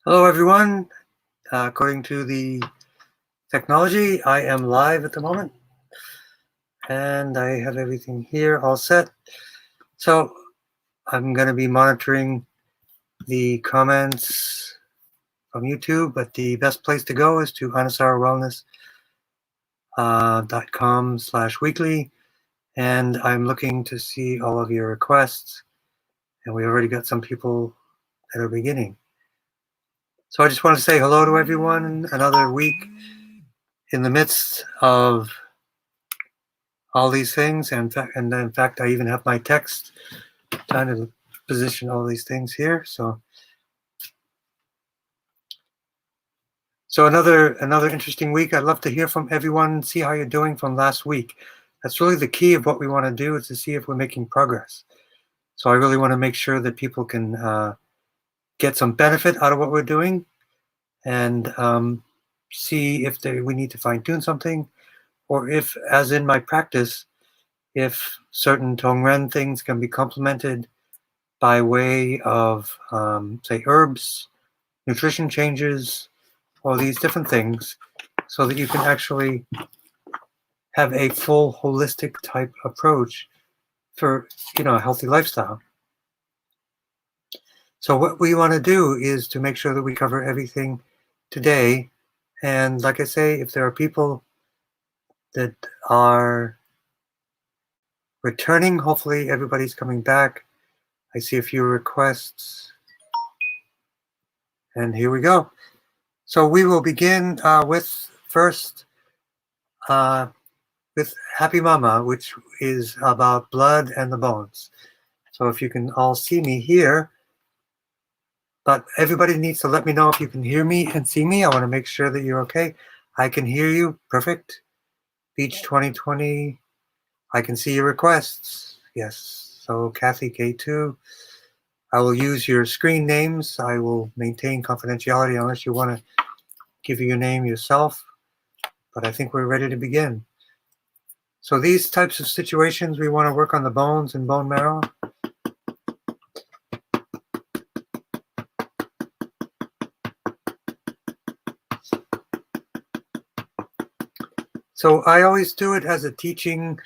Hello, everyone. According to the technology, I am live at the moment, and I have everything here all set. So I'm going to be monitoring the comments from YouTube, but the best place to go is to anusara.com/weekly, and I'm looking to see all of your requests, and we already got some people that are beginning. So I just want to say hello to everyone. Another week in the midst of all these things, and in fact, I even have my text trying to position all these things here. So another interesting week. I'd love to hear from everyone, see how you're doing from last week. That's really the key of what we want to do, is to see if we're making progress. So I really want to make sure that people can get some benefit out of what we're doing, and see if we need to fine-tune something, or if, as in my practice, if certain Tongren things can be complemented by way of, say, herbs, nutrition changes, all these different things, so that you can actually have a full holistic type approach for, a healthy lifestyle. So what we want to do is to make sure that we cover everything today. And like I say, if there are people that are returning, hopefully everybody's coming back. I see a few requests. And here we go. So we will begin with first with Happy Mama, which is about blood and the bones. So if you can all see me here, but everybody needs to let me know if you can hear me and see me. I want to make sure that you're okay. I can hear you. Perfect. Beach 2020. I can see your requests. Yes. So Kathy K2. I will use your screen names. I will maintain confidentiality unless you want to give your name yourself. But I think we're ready to begin. So these types of situations, we want to work on the bones and bone marrow. So I always do it as a teaching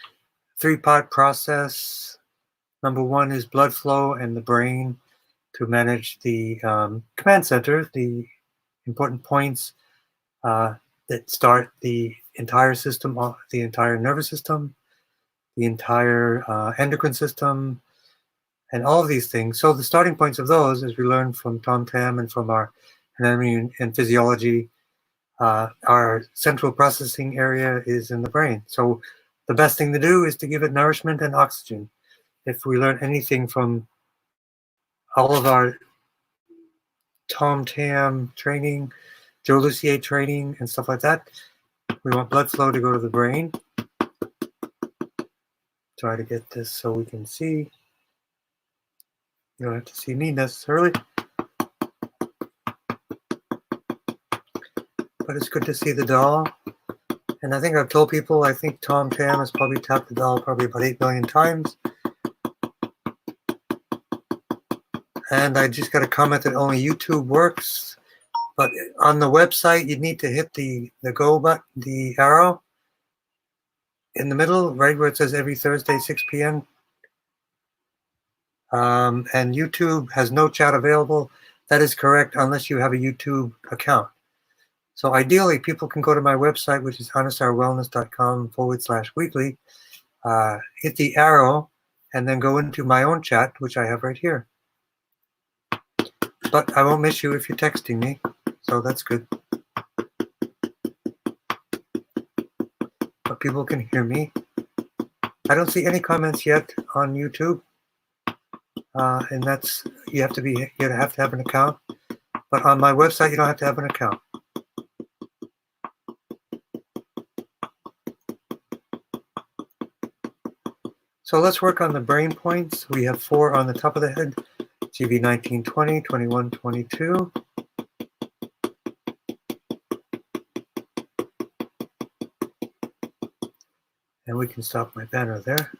three-part process. Number one is blood flow and the brain to manage the command center, the important points that start the entire system, the entire nervous system, the entire endocrine system, and all of these things. So the starting points of those, as we learned from Tom Tam and from our anatomy and physiology, our central processing area is in the brain. So the best thing to do is to give it nourishment and oxygen. If we learn anything from all of our Tom Tam training, Joe Lucier training, and stuff like that, we want blood flow to go to the brain. Try to get this so we can see. You don't have to see me necessarily, but it's good to see the doll. And I think I've told people, I think Tom Tam has probably tapped the doll probably about 8 million times. And I just got a comment that only YouTube works. But on the website, you need to hit the go button, the arrow in the middle, right where it says every Thursday, 6 p.m. And YouTube has no chat available. That is correct, unless you have a YouTube account. So ideally, people can go to my website, which is anusarwellness.com/weekly, hit the arrow, and then go into my own chat, which I have right here. But I won't miss you if you're texting me, so that's good. But people can hear me. I don't see any comments yet on YouTube, and that's you have to have an account. But on my website, you don't have to have an account. So let's work on the brain points. We have 4 on the top of the head: GB 19, 20, 21, 22. And we can stop my banner there.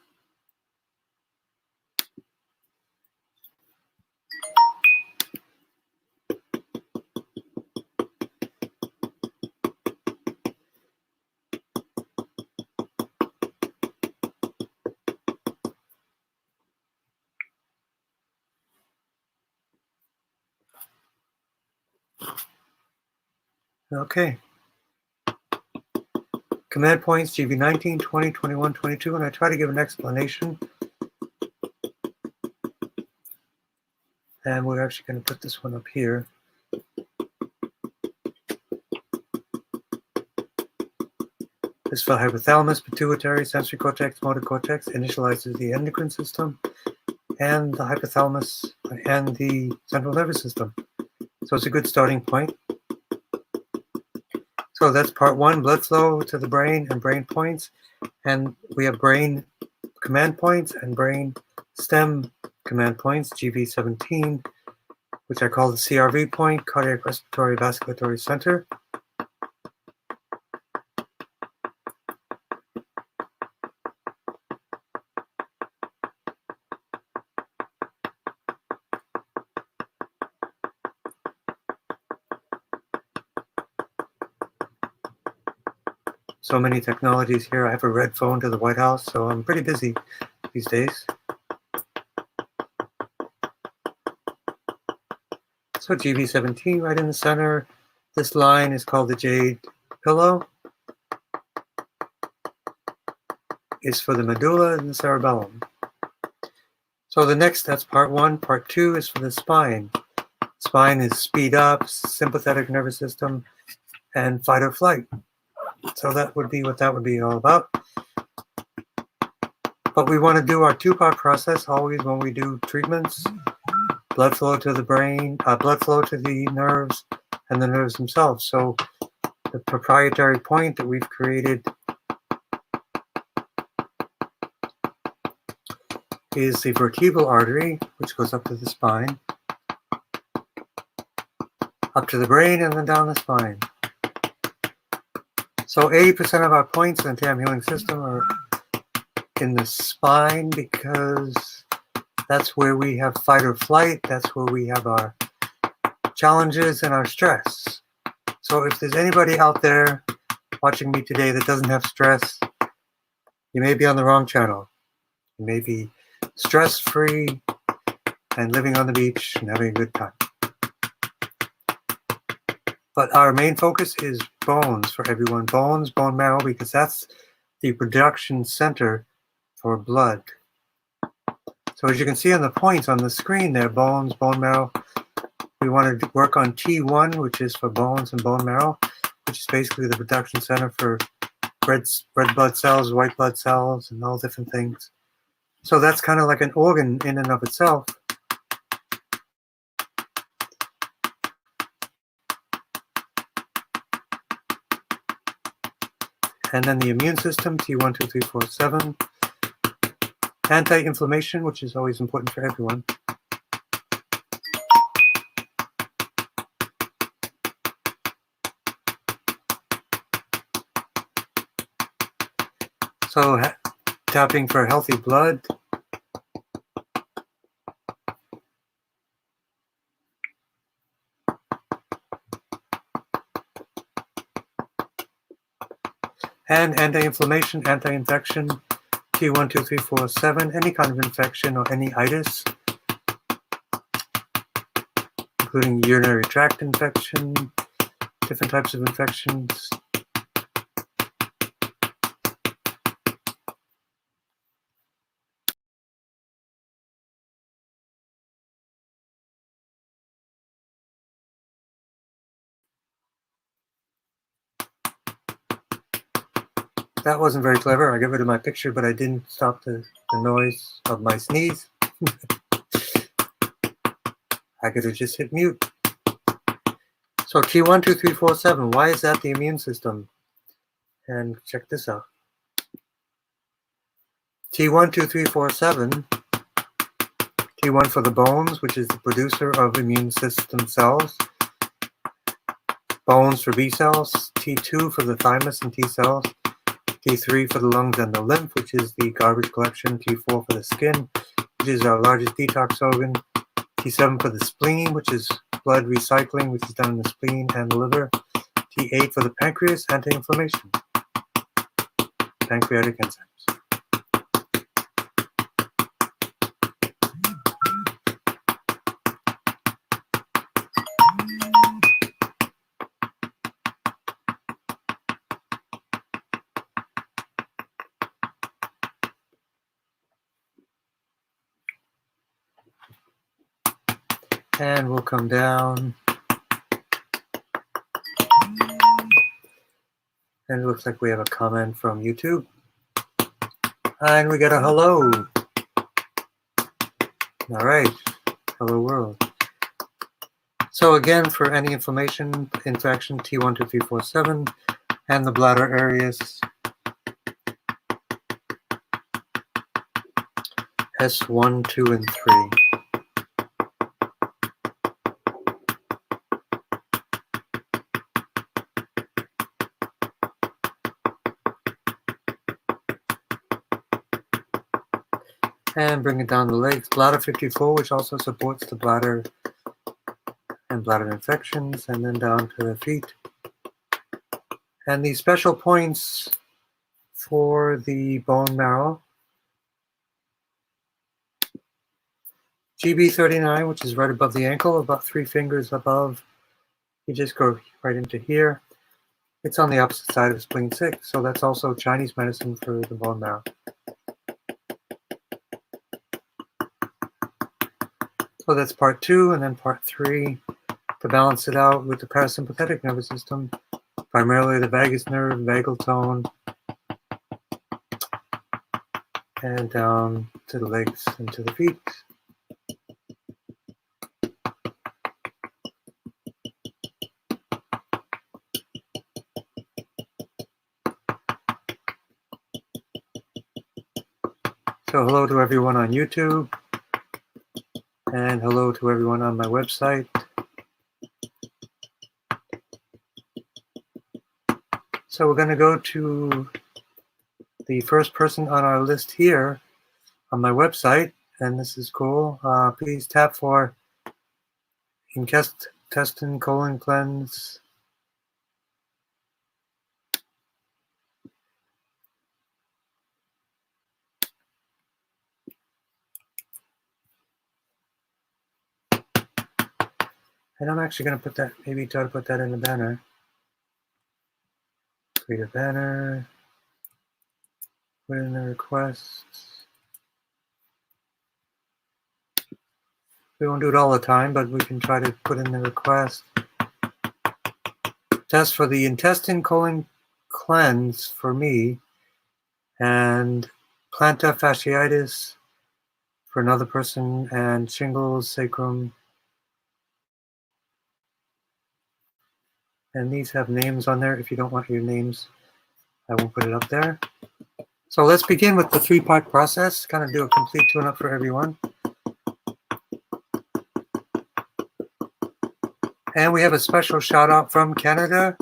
Okay. Command points GV19, 20, 21, 22, and I try to give an explanation. And we're actually going to put this one up here. This for hypothalamus, pituitary, sensory cortex, motor cortex, initializes the endocrine system, and the hypothalamus and the central nervous system. So it's a good starting point. So that's part one, blood flow to the brain and brain points. And we have brain command points and brain stem command points, GV17, which I call the CRV point, cardiac respiratory vasculatory center. So many technologies here. I have a red phone to the White House, so I'm pretty busy these days. So GV17 right in the center. This line is called the jade pillow. Is for the medulla and the cerebellum. So the next, that's part one. Part two is for the spine. Spine is speed up, sympathetic nervous system, and fight or flight. So that would be what that would be all about. But we want to do our two-part process always when we do treatments. Blood flow to the brain, blood flow to the nerves, and the nerves themselves. So the proprietary point that we've created is the vertebral artery, which goes up to the spine, up to the brain, and then down the spine. So 80% of our points in the TAM healing system are in the spine because that's where we have fight or flight. That's where we have our challenges and our stress. So if there's anybody out there watching me today that doesn't have stress, you may be on the wrong channel. You may be stress-free and living on the beach and having a good time. But our main focus is bones for everyone. Bones, bone marrow, because that's the production center for blood. So as you can see on the points on the screen there, bones, bone marrow, we want to work on T1, which is for bones and bone marrow, which is basically the production center for red blood cells, white blood cells, and all different things. So that's kind of like an organ in and of itself. And then the immune system, T1, 2, 3, 4, 7. Anti-inflammation, which is always important for everyone. So tapping for healthy blood. And anti-inflammation, anti-infection, T1, 2, 3, 4, 7, any kind of infection or any itis, including urinary tract infection, different types of infections. That wasn't very clever. I got rid of my picture, but I didn't stop the noise of my sneeze. I could have just hit mute. So T1, 2, 3, 4, 7. Why is that the immune system? And check this out. T1, 2, 3, 4, 7. T1 for the bones, which is the producer of immune system cells. Bones for B cells. T2 for the thymus and T cells. T3 for the lungs and the lymph, which is the garbage collection. T4 for the skin, which is our largest detox organ. T7 for the spleen, which is blood recycling, which is done in the spleen and the liver. T8 for the pancreas, anti-inflammation. Pancreatic enzymes. And we'll come down. And it looks like we have a comment from YouTube. And we got a hello. All right. Hello world. So again, for any inflammation, infection, T12347, and the bladder areas, S1, 2, and 3. And bring it down the legs. Bladder 54, which also supports the bladder and bladder infections, and then down to the feet. And these special points for the bone marrow. GB39, which is right above the ankle, about 3 fingers above. You just go right into here. It's on the opposite side of spleen 6, so that's also Chinese medicine for the bone marrow. So that's part 2, and then part 3 to balance it out with the parasympathetic nervous system, primarily the vagus nerve, vagal tone, and down to the legs and to the feet. So hello to everyone on YouTube, and hello to everyone on my website. So we're going to go to the first person on our list here on my website, and this is cool. Please tap for intestine colon cleanse. And I'm actually going to put that, maybe try to put that in the banner. Create a banner. Put in the requests. We won't do it all the time, but we can try to put in the request. Test for the intestine colon cleanse for me, and plantar fasciitis for another person, and shingles, sacrum. And these have names on there. If you don't want your names, I won't put it up there. So let's begin with the 3-part process, kind of do a complete tune-up for everyone. And we have a special shout out from Canada,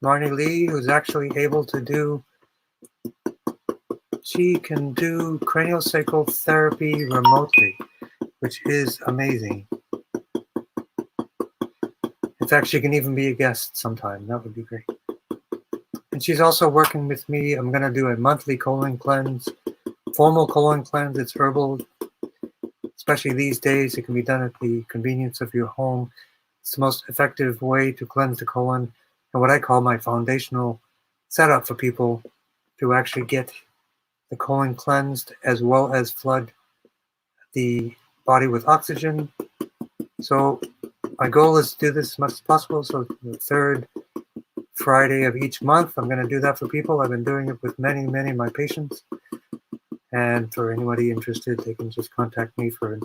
Marnie Lee, who's actually able to do, she can do craniosacral therapy remotely, which is amazing. In fact, she can even be a guest sometime. That would be great. And she's also working with me. I'm going to do a monthly colon cleanse, formal colon cleanse. It's herbal, especially these days. It can be done at the convenience of your home. It's the most effective way to cleanse the colon, and what I call my foundational setup for people to actually get the colon cleansed as well as flood the body with oxygen. So my goal is to do this as much as possible. So the 3rd Friday of each month, I'm going to do that for people. I've been doing it with many, many of my patients. And for anybody interested, they can just contact me for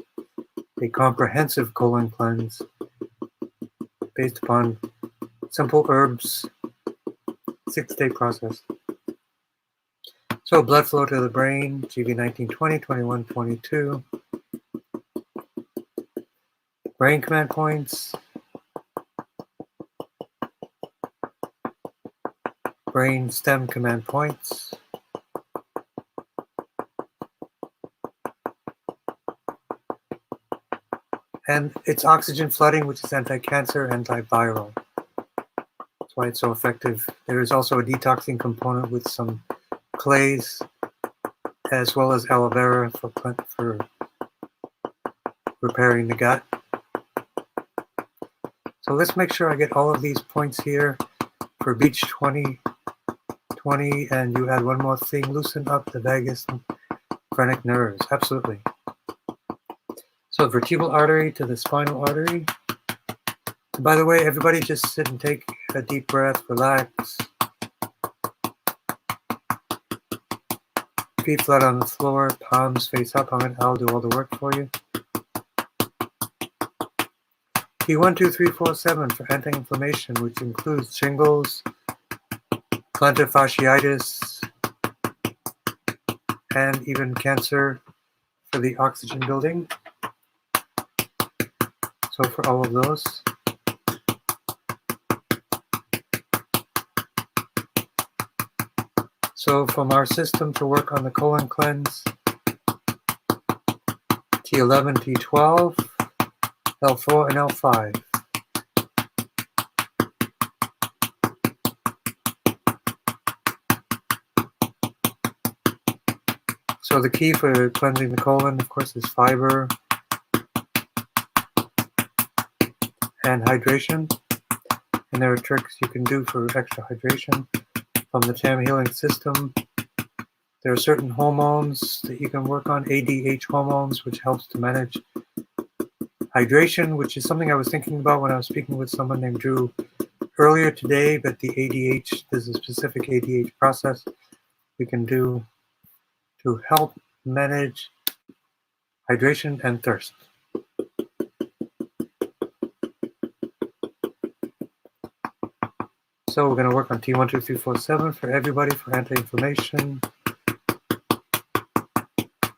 a comprehensive colon cleanse based upon simple herbs, 6-day process. So blood flow to the brain, GB 1920, 21, 22. Brain command points. Brain stem command points. And it's oxygen flooding, which is anti-cancer, antiviral. That's why it's so effective. There is also a detoxing component with some clays, as well as aloe vera for repairing the gut. So let's make sure I get all of these points here for Beach 2020, and you add one more thing, loosen up the vagus and phrenic nerves. Absolutely. So So vertebral artery to the spinal artery. And by the way, everybody just sit and take a deep breath, relax. Feet flat on the floor, palms face up. I'll do all the work for you. T1, 2, 3, 4, 7 for anti-inflammation, which includes shingles, plantar fasciitis, and even cancer for the oxygen building. So for all of those. So from our system to work on the colon cleanse, T11, T12, L4, and L5. So the key for cleansing the colon, of course, is fiber and hydration. And there are tricks you can do for extra hydration from the TAM healing system. There are certain hormones that you can work on, ADH hormones, which helps to manage hydration, which is something I was thinking about when I was speaking with someone named Drew earlier today. But the ADH, there's a specific ADH process we can do to help manage hydration and thirst. So we're going to work on T1, 2, 3, 4, 7 for everybody for anti-inflammation.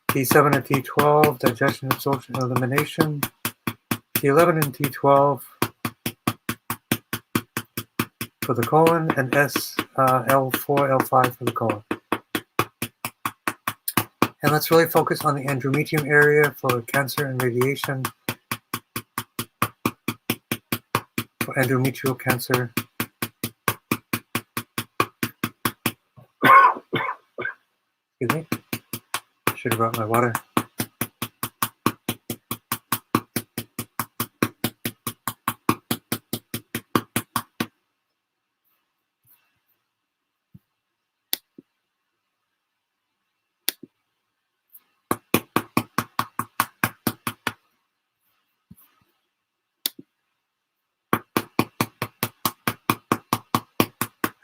T7 and T12, digestion, absorption, elimination. T11 and T12 for the colon, and L4, L5 for the colon. And let's really focus on the endometrium area for cancer and radiation, for endometrial cancer. Excuse me. Should have brought my water.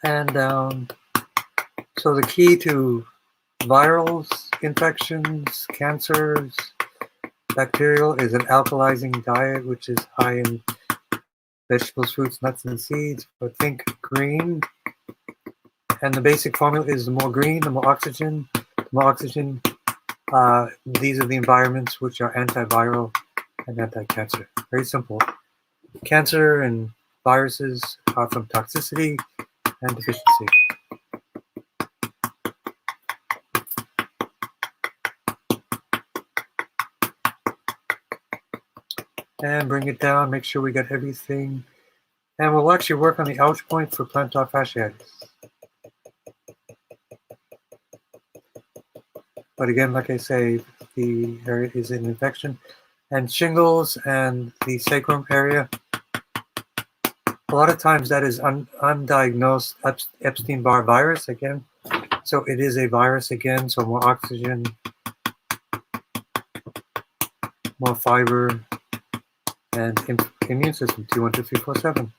And down. So the key to virals, infections, cancers, bacterial is an alkalizing diet, which is high in vegetables, fruits, nuts, and seeds. But think green. And the basic formula is the more green, the more oxygen. The more oxygen, these are the environments which are antiviral and anti-cancer. Very simple. Cancer and viruses are from toxicity and deficiency. And bring it down, make sure we got everything. And we'll actually work on the ouch point for plantar fasciitis. But again, like I say, the area is an infection. And shingles and the sacrum area, a lot of times that is undiagnosed Epstein-Barr virus again. So it is a virus again, so more oxygen, more fiber, and immune system, T1, 2, 3, 4, 7.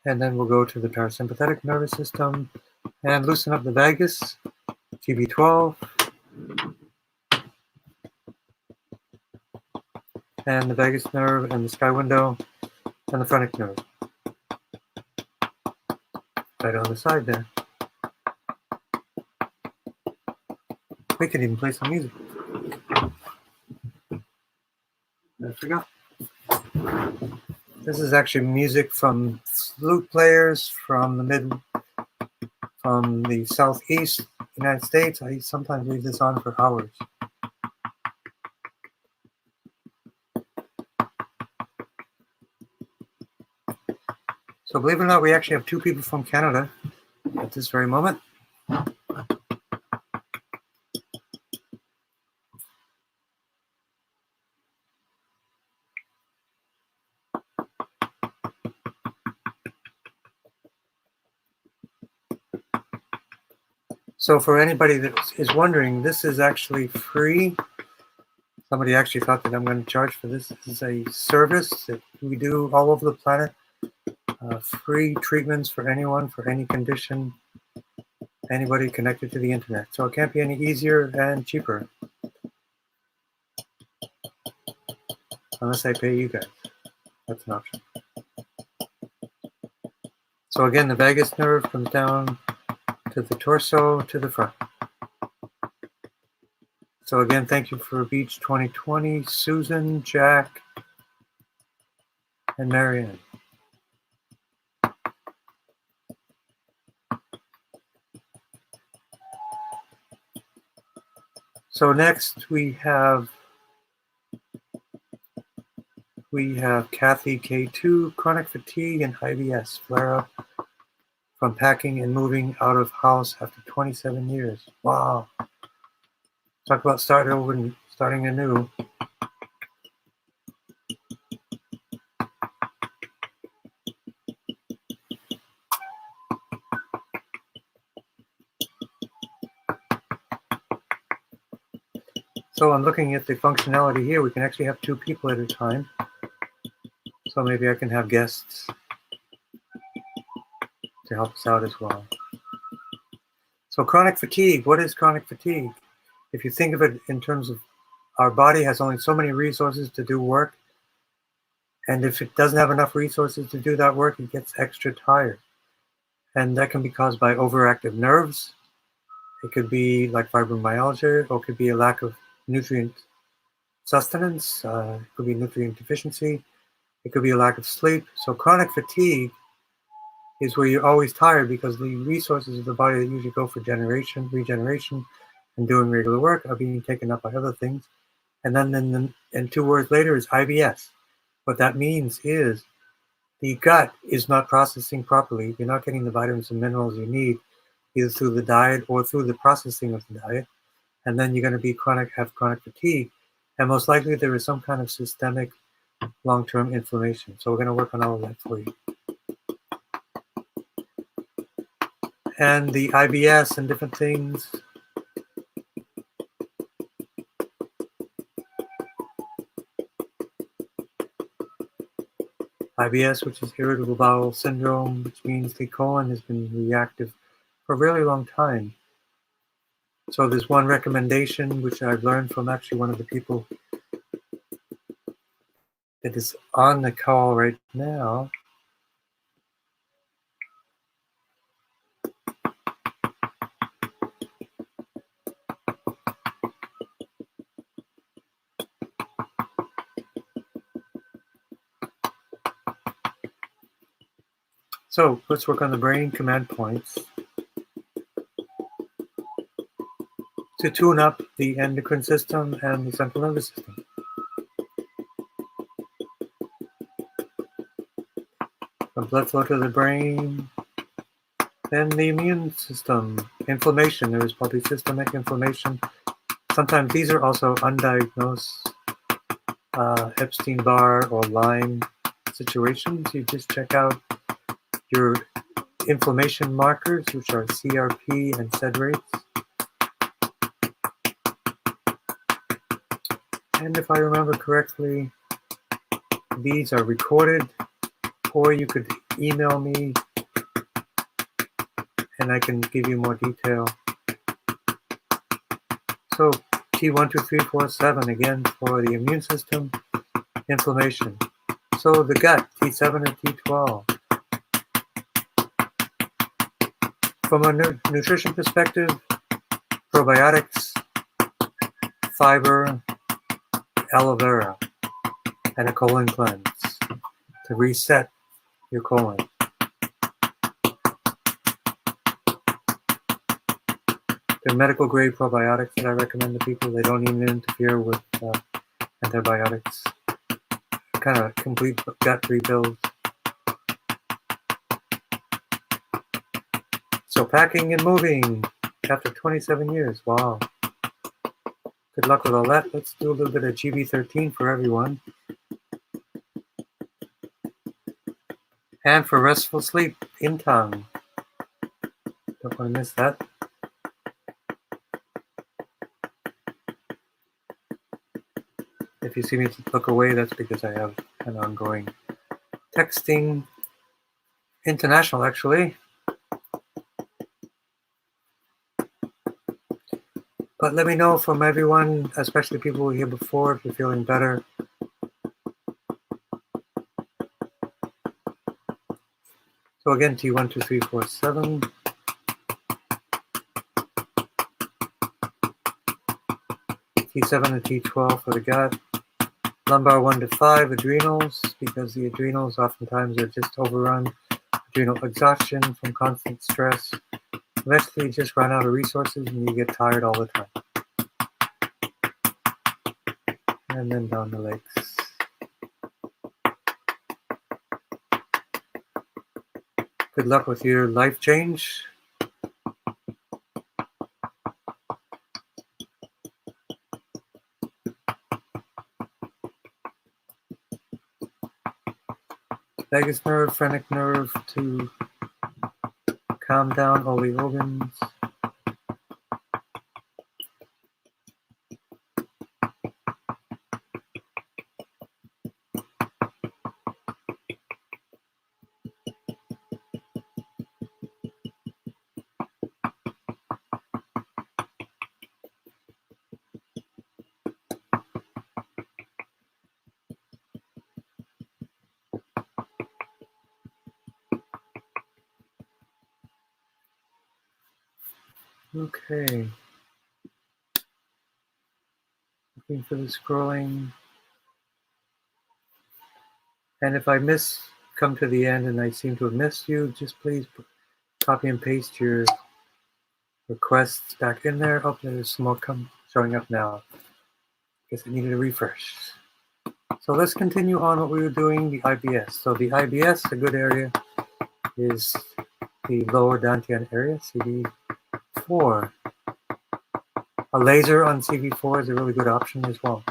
And then we'll go to the parasympathetic nervous system and loosen up the vagus, TB12, and the vagus nerve and the sky window and the phrenic nerve. Right on the side there. We can even play some music. I forgot. This is actually music from flute players from the southeast United States. I sometimes leave this on for hours. So believe it or not, we actually have 2 people from Canada at this very moment. So for anybody that is wondering, this is actually free. Somebody actually thought that I'm going to charge for this. This is a service that we do all over the planet. Free treatments for anyone, for any condition, anybody connected to the internet. So it can't be any easier and cheaper. Unless I pay you guys. That's an option. So again, the vagus nerve comes down to the torso, to the front. So again, thank you for Beach 2020, Susan, Jack, and Marianne. So next we have Kathy K2, chronic fatigue and IBS, flare-up from packing and moving out of house after 27 years. Wow. Talk about starting over and starting anew. So I'm looking at the functionality here. We can actually have 2 people at a time. So maybe I can have guests to help us out as well. So chronic fatigue, what is chronic fatigue? If you think of it in terms of our body has only so many resources to do work, and if it doesn't have enough resources to do that work, it gets extra tired. And that can be caused by overactive nerves. It could be like fibromyalgia, or it could be a lack of nutrient sustenance. It could be nutrient deficiency. It could be a lack of sleep. So chronic fatigue is where you're always tired because the resources of the body that usually go for regeneration, and doing regular work are being taken up by other things. And then 2 words later is IBS. What that means is the gut is not processing properly. You're not getting the vitamins and minerals you need, either through the diet or through the processing of the diet. And then you're going to be have chronic fatigue. And most likely there is some kind of systemic long-term inflammation. So we're going to work on all of that for you. And the IBS and different things. IBS, which is irritable bowel syndrome, which means the colon has been reactive for a really long time. So there's one recommendation which I've learned from actually one of the people that is on the call right now. So let's work on the brain command points to tune up the endocrine system and the central nervous system. From blood flow to the brain, then the immune system, inflammation. There is polysystemic inflammation. Sometimes these are also undiagnosed Epstein-Barr or Lyme situations. You just check out your inflammation markers, which are CRP and SED rates. And if I remember correctly, these are recorded, or you could email me and I can give you more detail. So T12347 again for the immune system, inflammation. So the gut, T7 and T12. From a nutrition perspective, probiotics, fiber, aloe vera, and a colon cleanse to reset your colon. They're medical grade probiotics that I recommend to people. They don't even interfere with antibiotics. Kind of complete gut rebuild. So packing and moving after 27 years. Wow. Good luck with all that. Let's do a little bit of GB13 for everyone. And for restful sleep in tongue. Don't want to miss that. If you see me look away, that's because I have an ongoing texting, international actually. But let me know from everyone, especially people who were here before, if you're feeling better. So again, T1, 2, 3, 4, 7. T7 and T12 for the gut. Lumbar 1 to 5, adrenals, because the adrenals oftentimes are just overrun. Adrenal exhaustion from constant stress. Eventually you just run out of resources and you get tired all the time. And then down the legs. Good luck with your life change. Vagus nerve, phrenic nerve to calm down all the organs. Okay. Looking for the scrolling. And if I come to the end and I seem to have missed you, just please copy and paste your requests back in there. Oh, there's some more showing up now. Guess I needed a refresh. So let's continue on what we were doing, the IBS. So the IBS, a good area, is the lower dantian area, CV4. A laser on CV4 is a really good option as well.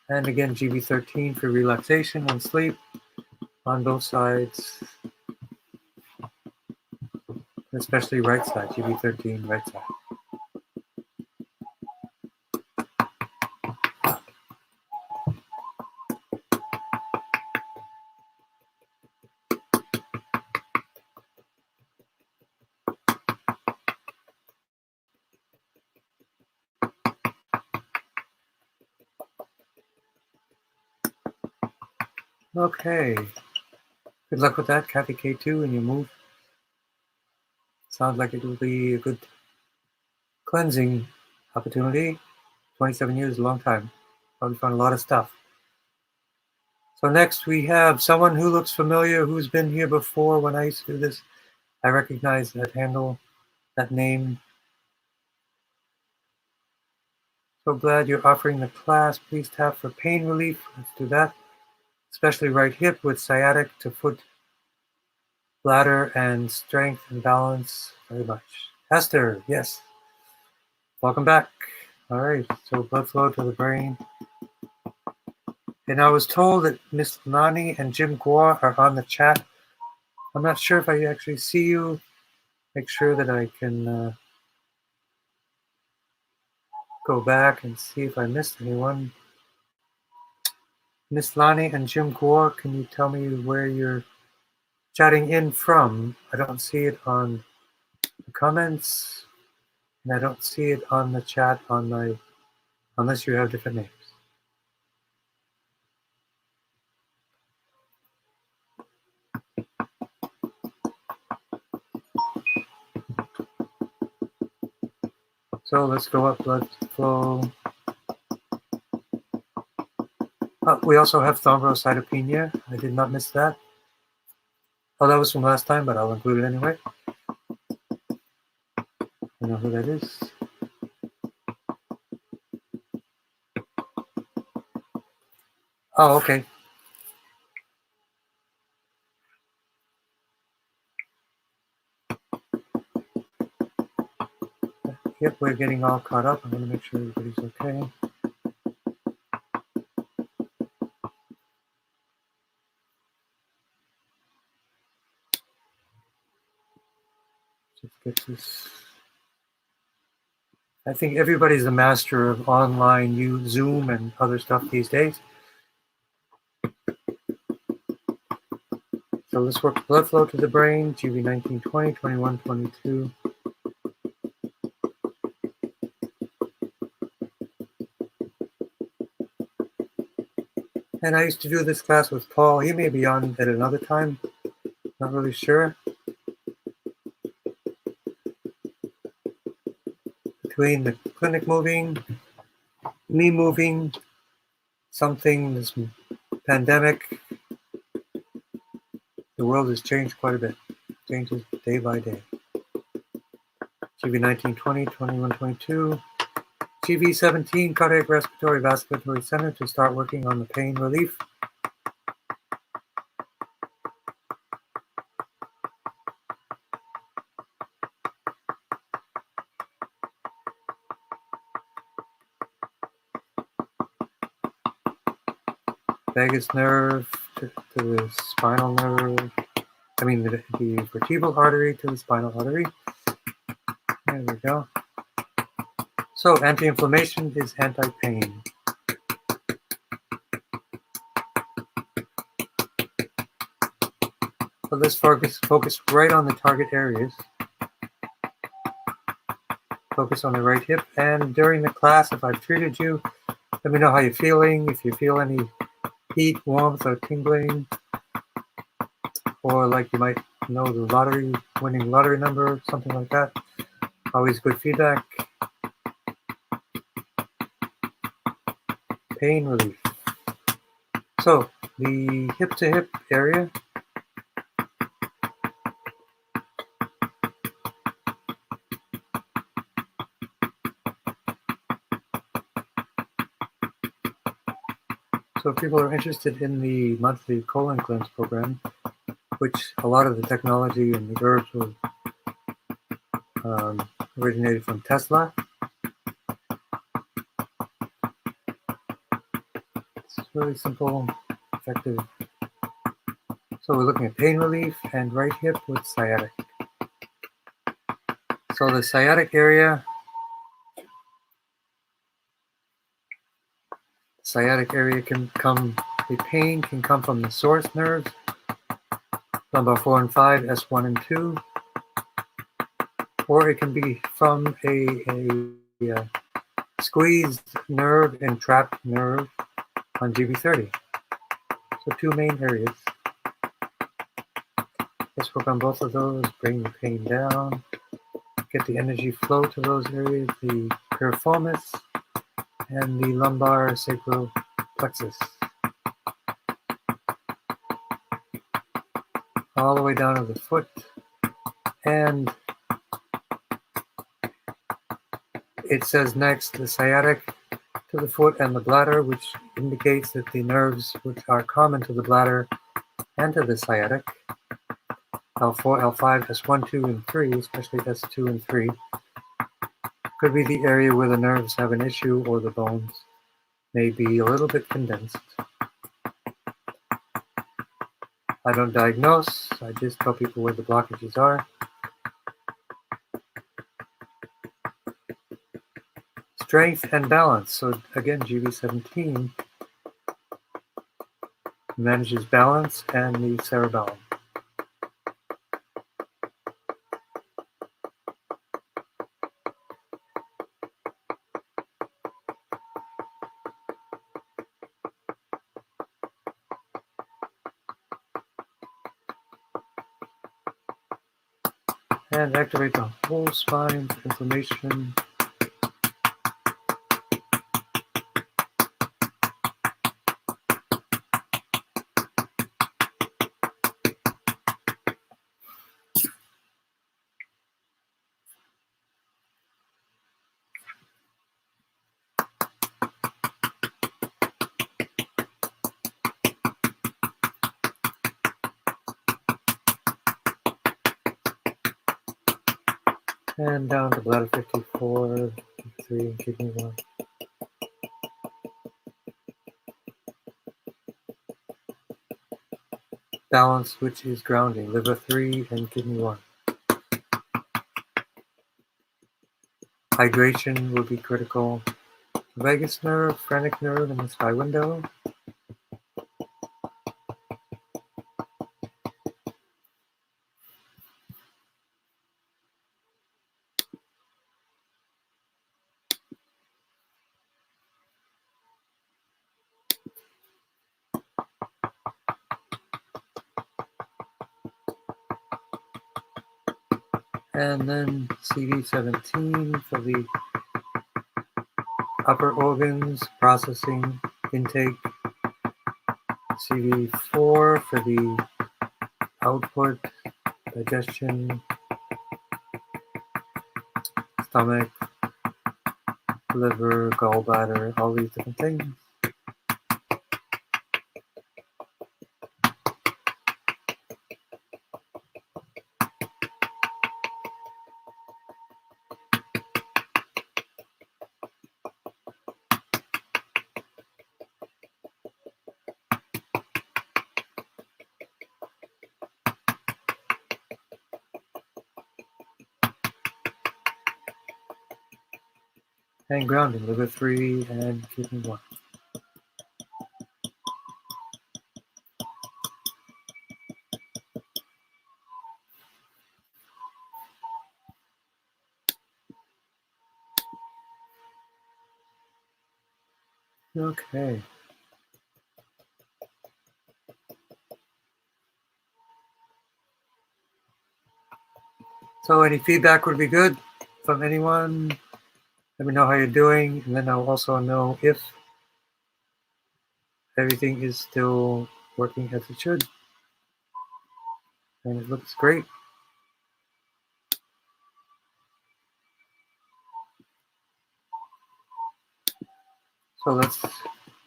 And again, GB13 for relaxation and sleep on both sides, especially right side, GB13, right side. Okay. Good luck with that, Kathy K2, and your move. Sounds like it will be a good cleansing opportunity. 27 years is a long time. Probably found a lot of stuff. So next we have someone who looks familiar, who's been here before when I used to do this. I recognize that handle, that name. So glad you're offering the class. Please tap for pain relief. Let's do that. Especially right hip with sciatic to foot, bladder, and strength and balance. Very much. Esther, yes. Welcome back. All right, so blood flow to the brain. And I was told that Miss Nani and Jim Guo are on the chat. I'm not sure if I actually see you. Make sure that I can go back and see if I missed anyone. Miss Lani and Jim Guo, can you tell me where you're chatting in from? I don't see it on the comments, and I don't see it on the chat on my, unless you have different names. So let's go up, blood flow. We also have thrombocytopenia. I did not miss that. Oh, that was from last time, but I'll include it anyway. You know who that is. Oh, okay. Yep, we're getting all caught up. I'm going to make sure everybody's okay. Just get this. I think everybody's a master of online Zoom and other stuff these days. So let's work blood flow to the brain, GV 19, 20, 21, 22. And I used to do this class with Paul. He may be on at another time. Not really sure. Between the clinic moving, me moving, something, this pandemic, the world has changed quite a bit. Changes day by day. GV 19, 20, 21, 22. GV 17, cardiac respiratory vasculatory center to start working on the pain relief. Vagus nerve to the spinal nerve. I mean the vertebral artery to the spinal artery. There we go. So anti-inflammation is anti-pain. So let's focus right on the target areas. Focus on the right hip. And during the class, if I've treated you, let me know how you're feeling. If you feel any heat, warmth, or tingling, or like you might know the winning lottery number, something like that. Always good feedback. Pain relief. So the hip to hip area. So if people are interested in the monthly colon cleanse program, which a lot of the technology and the herbs were originated from Tesla. It's really simple, effective. So we're looking at pain relief and right hip with sciatic. So the sciatic area, can come, the pain can come from the source nerves, lumbar 4 and 5, S1 and 2, or it can be from a squeezed nerve and trapped nerve on GB30. So two main areas. Let's work on both of those, bring the pain down, get the energy flow to those areas, the piriformis and the lumbar sacral plexus. All the way down to the foot, and it says next the sciatic to the foot and the bladder, which indicates that the nerves which are common to the bladder and to the sciatic, L4, L5, S1, 2, and 3, especially S2 and 3, could be the area where the nerves have an issue or the bones may be a little bit condensed. I don't diagnose, I just tell people where the blockages are. Strength and balance. So again, GV17 manages balance and the cerebellum. And activate the whole spine, inflammation. And down to bladder 54, 53, kidney 1. Balance, which is grounding, liver 3 and kidney 1. Hydration will be critical. Vagus nerve, phrenic nerve, and the sky window. And then CD17 for the upper organs, processing, intake. CD4 for the output, digestion, stomach, liver, gallbladder, all these different things. And grounding, liver 3 and kidney 1. Okay. So any feedback would be good from anyone. Let me know how you're doing, and then I'll also know if everything is still working as it should. And it looks great. So let's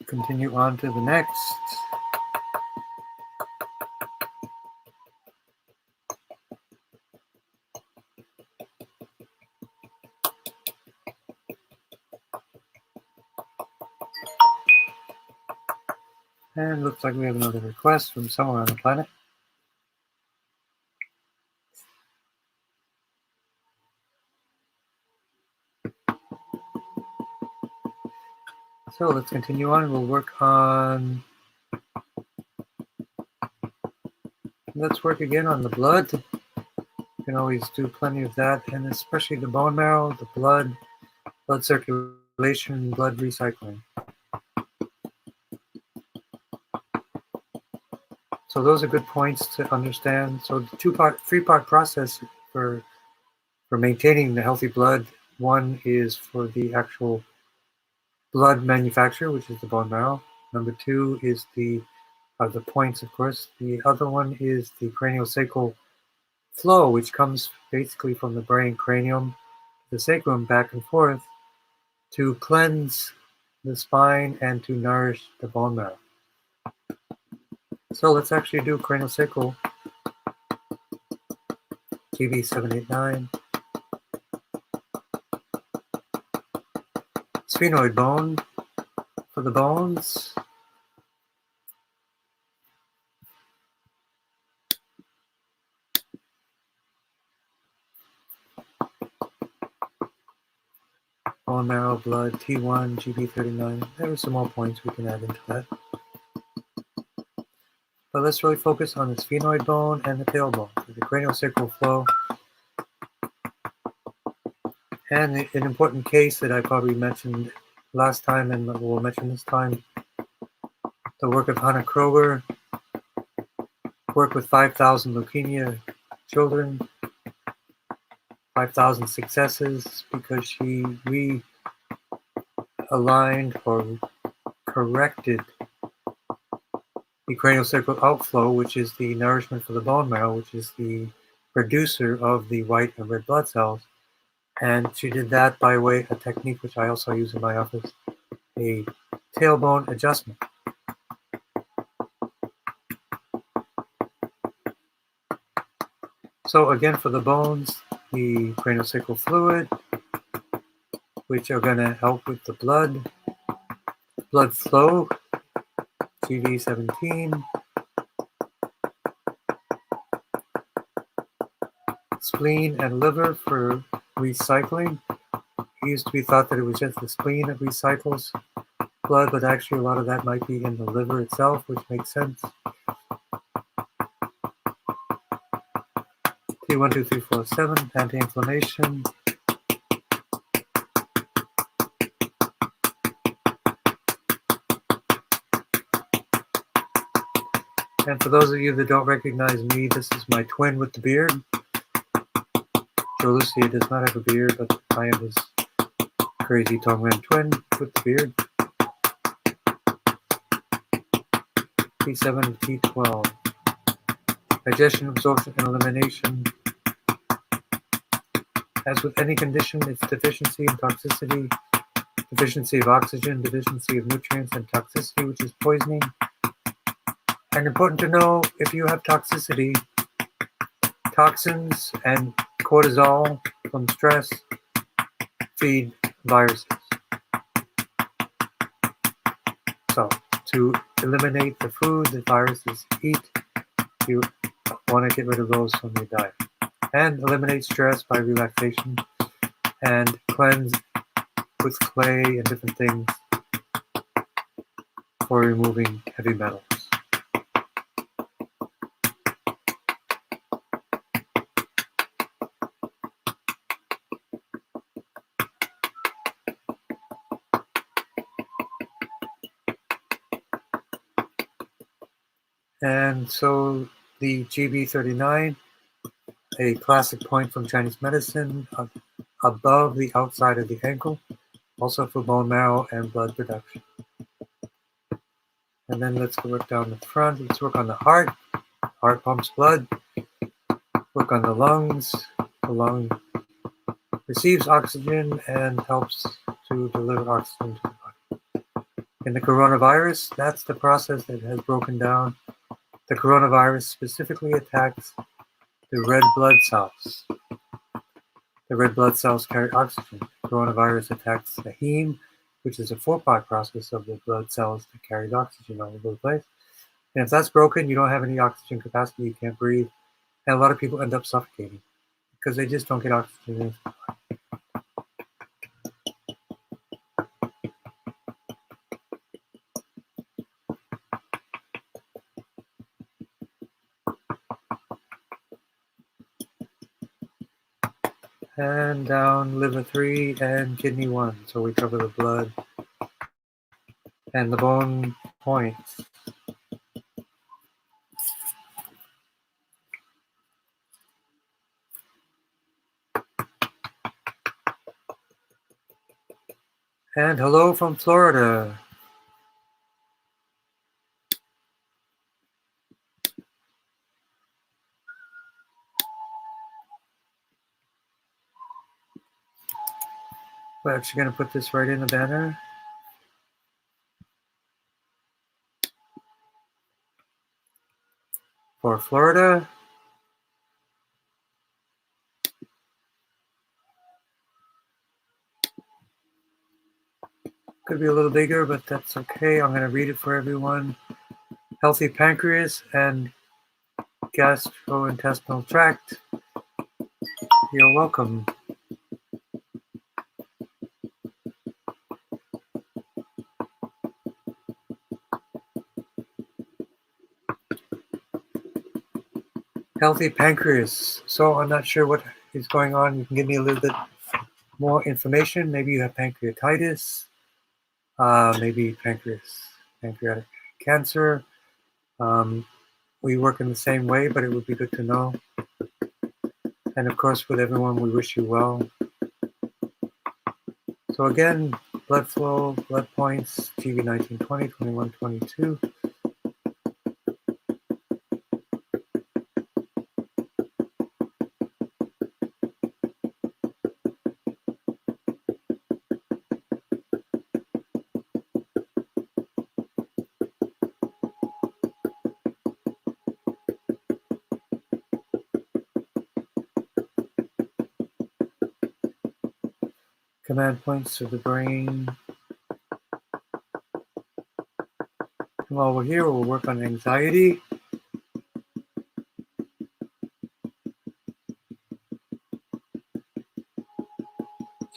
continue on to the next. And looks like we have another request from somewhere on the planet. So let's continue on. We'll work on, let's work again on the blood. You can always do plenty of that, and especially the bone marrow, the blood circulation, blood recycling. So those are good points to understand. So the three-part process for maintaining the healthy blood. One is for the actual blood manufacture, which is the bone marrow. Number 2 is the points, of course. The other one is the craniosacral flow, which comes basically from the brain, cranium, the sacrum, back and forth to cleanse the spine and to nourish the bone marrow. So let's actually do craniosacral, GB789. Sphenoid bone for the bones. Bone-Marrow-Blood, T1, GB39. There are some more points we can add into that. But let's really focus on the sphenoid bone and the tailbone, the craniosacral flow. And an important case that I probably mentioned last time and will mention this time, the work of Hannah Kroger, work with 5,000 leukemia children, 5,000 successes, because she realigned or corrected the craniosacral outflow, which is the nourishment for the bone marrow, which is the producer of the white and red blood cells. And she did that by way of a technique which I also use in my office, a tailbone adjustment. So again, for the bones, the craniosacral fluid, which are going to help with the blood flow, GV17, spleen and liver for recycling, used to be thought that it was just the spleen that recycles blood, but actually a lot of that might be in the liver itself, which makes sense. T12347, anti-inflammation. And for those of you that don't recognize me, this is my twin with the beard. Lucier does not have a beard, but I am his crazy Tongren twin with the beard. T7 to T12. Digestion, absorption, and elimination. As with any condition, it's deficiency and toxicity, deficiency of oxygen, deficiency of nutrients, and toxicity, which is poisoning. And important to know, if you have toxicity, toxins and cortisol from stress feed viruses. So, to eliminate the food that viruses eat, you want to get rid of those from your diet. And eliminate stress by relaxation and cleanse with clay and different things for removing heavy metals. And so the GB39, a classic point from Chinese medicine, above the outside of the ankle, also for bone marrow and blood production. And then let's work down the front. Let's work on the heart. Heart pumps blood. Work on the lungs. The lung receives oxygen and helps to deliver oxygen to the body. In the coronavirus, that's the process that has broken down. The coronavirus specifically attacks the red blood cells. The red blood cells carry oxygen. The coronavirus attacks the heme, which is a four-part process of the blood cells that carries oxygen all over the place. And if that's broken, you don't have any oxygen capacity, you can't breathe. And a lot of people end up suffocating because they just don't get oxygen in. And down liver 3 and kidney 1. So we cover the blood and the bone points. And hello from Florida. We're actually going to put this right in the banner. For Florida. Could be a little bigger, but that's okay. I'm going to read it for everyone. Healthy pancreas and gastrointestinal tract. You're welcome. Healthy pancreas. So I'm not sure what is going on. You can give me a little bit more information. Maybe you have pancreatitis, maybe pancreatic cancer. We work in the same way, but it would be good to know. And of course, with everyone, we wish you well. So again, blood flow, blood points, TV 1920, 21, 22. Command points to the brain. And while we're here, we'll work on anxiety.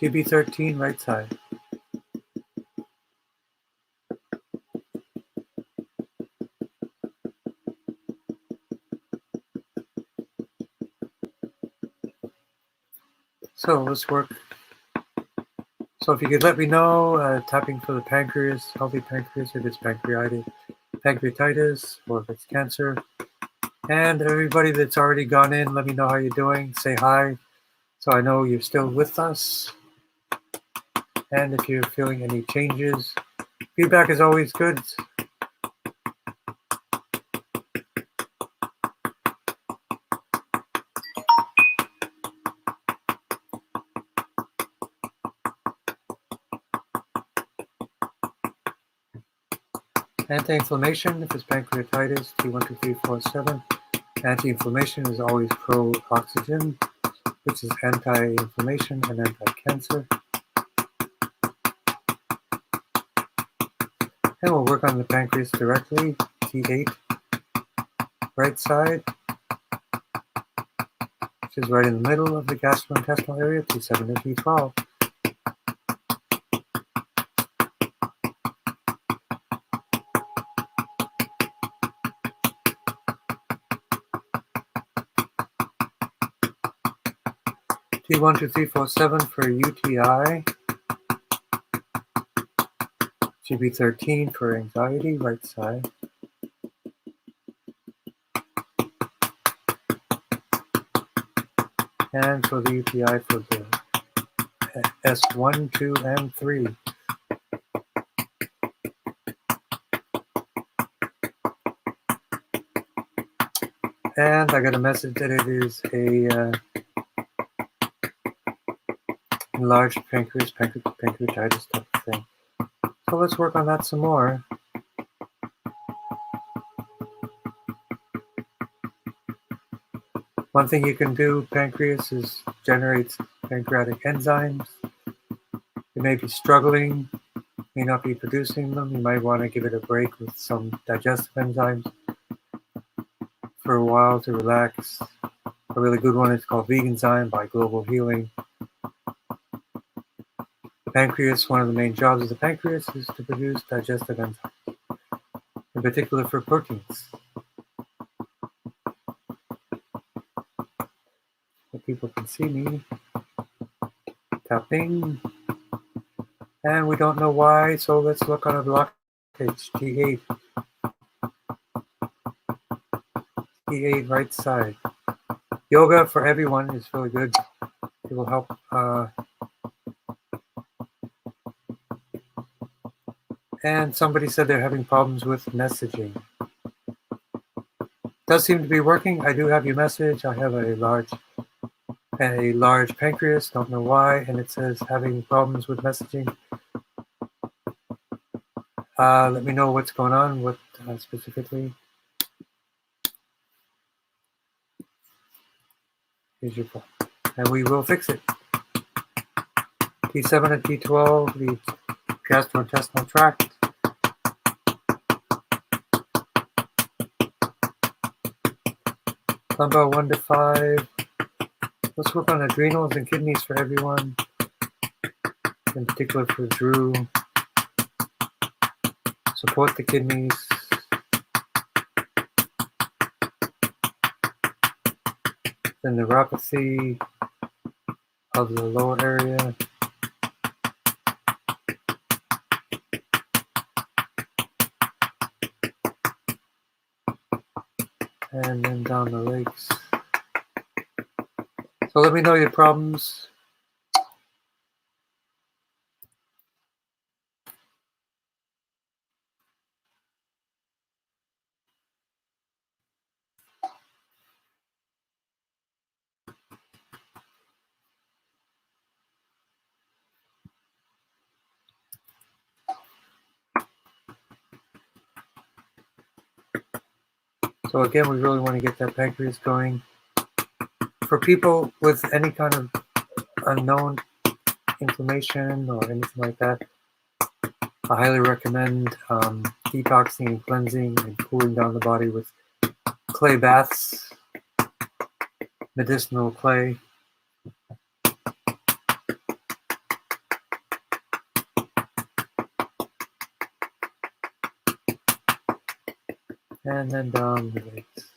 GB13, right side. So let's work. So if you could let me know, tapping for the pancreas, healthy pancreas, if it's pancreatitis, or if it's cancer. And everybody that's already gone in, let me know how you're doing. Say hi, so I know you're still with us. And if you're feeling any changes, feedback is always good. Anti-inflammation, if it's pancreatitis, T12347. Anti-inflammation is always pro-oxygen, which is anti-inflammation and anti-cancer. And we'll work on the pancreas directly, T8, right side, which is right in the middle of the gastrointestinal area, T7 to T12. T12347 for UTI, GB13 for anxiety, right side. And for the UTI for the S1, 2, and 3. And I got a message that it is a enlarged pancreatitis type of thing. So let's work on that some more. One thing you can do, pancreas generates pancreatic enzymes. You may be struggling, may not be producing them. You might want to give it a break with some digestive enzymes for a while to relax. A really good one is called Veganzyme by Global Healing. Pancreas, one of the main jobs of the pancreas is to produce digestive enzymes, in particular for proteins. So people can see me tapping, and we don't know why, so let's look on a blockage, T8. T8, right side. Yoga for everyone is really good. It will help. And somebody said they're having problems with messaging. Does seem to be working. I do have your message. I have a large pancreas, don't know why, and it says having problems with messaging. Let me know what's going on, what specifically. Here's your phone. And we will fix it. T7 and T12, the gastrointestinal tract. Lumbar 1 to 5. Let's work on adrenals and kidneys for everyone, in particular for Drew. Support the kidneys. The neuropathy of the lower area. And then down the legs. So let me know your problems. So again, we really want to get that pancreas going. For people with any kind of unknown inflammation or anything like that, I highly recommend detoxing and cleansing and cooling down the body with clay baths, medicinal clay. And then down the legs.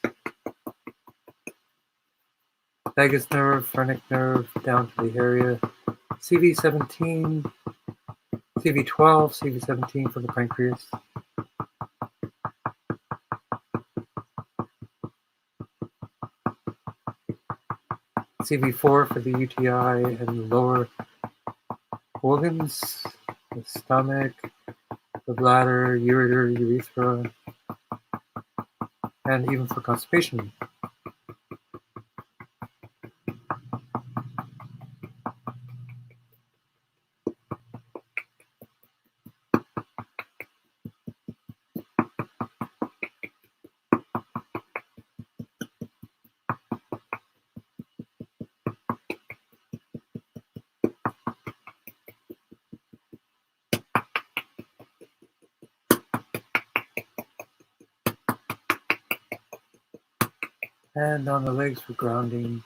Vagus nerve, phrenic nerve, down to the area. CV17, CV12, CV17 for the pancreas. CV4 for the UTI and the lower organs, the stomach, the bladder, ureter, urethra, and even for constipation. And on the legs for grounding.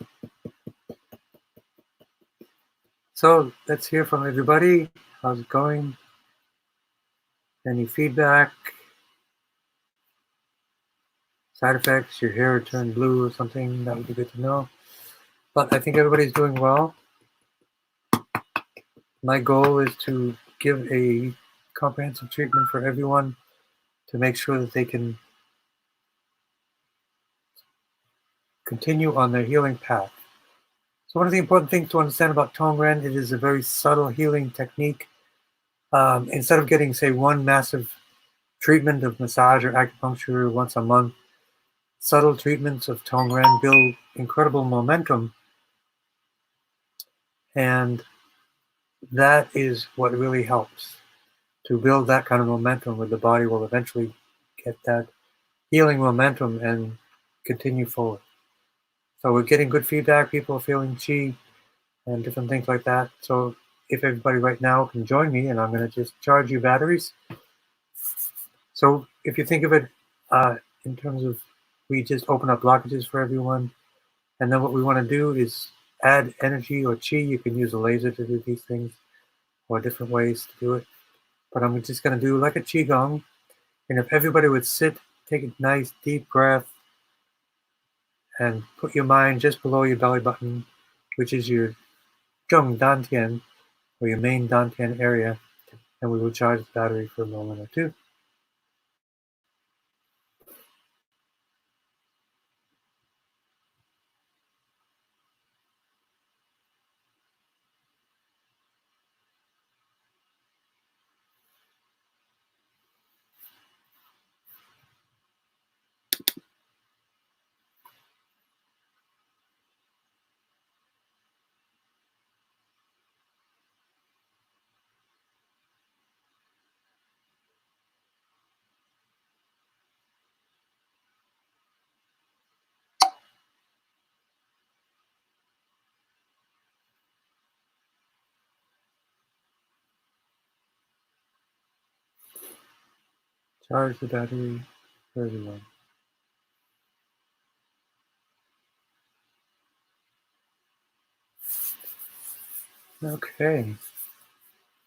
So let's hear from everybody. How's it going? Any feedback? Side effects? Your hair turned blue or something? That would be good to know. But I think everybody's doing well. My goal is to give a comprehensive treatment for everyone to make sure that they can continue on their healing path. So one of the important things to understand about Tongren, it is a very subtle healing technique. Instead of getting, say, one massive treatment of massage or acupuncture once a month, subtle treatments of Tongren build incredible momentum, and that is what really helps to build that kind of momentum where the body will eventually get that healing momentum and continue forward. So we're getting good feedback. People are feeling chi and different things like that. So if everybody right now can join me, and I'm going to just charge you batteries. So if you think of it in terms of we just open up blockages for everyone, and then what we want to do is add energy or chi. You can use a laser to do these things or different ways to do it. But I'm just going to do like a qigong. And if everybody would sit, take a nice deep breath, and put your mind just below your belly button, which is your zheng dantian, or your main dantian area, and we will charge the battery for a moment or two. Charge the battery for everyone. Okay.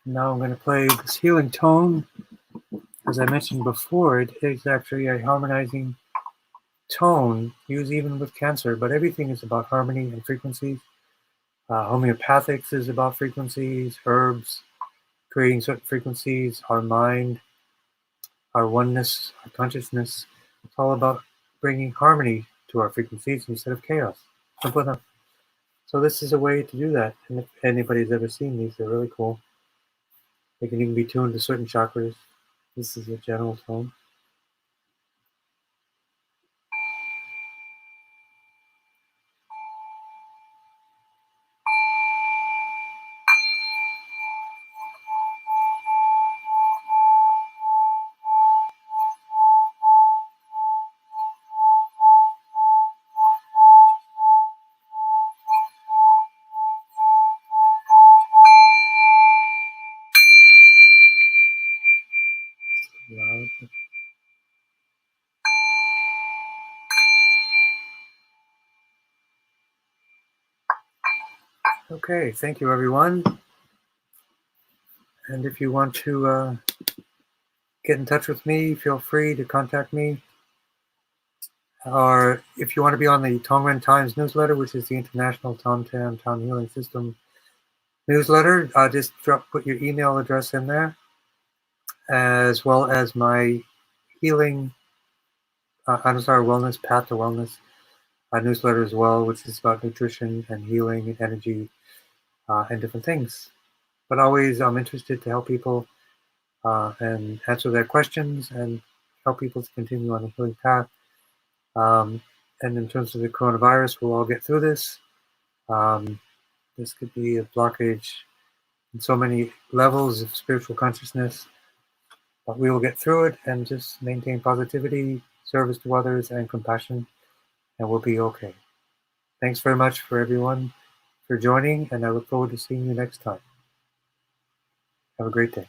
Now I'm going to play this healing tone. As I mentioned before, it is actually a harmonizing tone used even with cancer, but everything is about harmony and frequencies. Homeopathics is about frequencies, herbs, creating certain frequencies, our mind, our oneness, our consciousness. It's all about bringing harmony to our frequencies instead of chaos. Simple enough. So this is a way to do that. And if anybody's ever seen these, they're really cool. They can even be tuned to certain chakras. This is a general tone. Loud. Okay, thank you everyone. And if you want to get in touch with me, feel free to contact me. Or if you want to be on the Tongren Times newsletter, which is the International Tom Healing System newsletter, just put your email address in there, as well as my healing Anusara Wellness, Path to Wellness newsletter as well, which is about nutrition and healing and energy and different things. But always I'm interested to help people and answer their questions and help people to continue on the healing path. And in terms of the coronavirus, we'll all get through this. This could be a blockage in so many levels of spiritual consciousness, but we will get through it and just maintain positivity, service to others, and compassion, and we'll be okay. Thanks very much for everyone for joining, and I look forward to seeing you next time. Have a great day.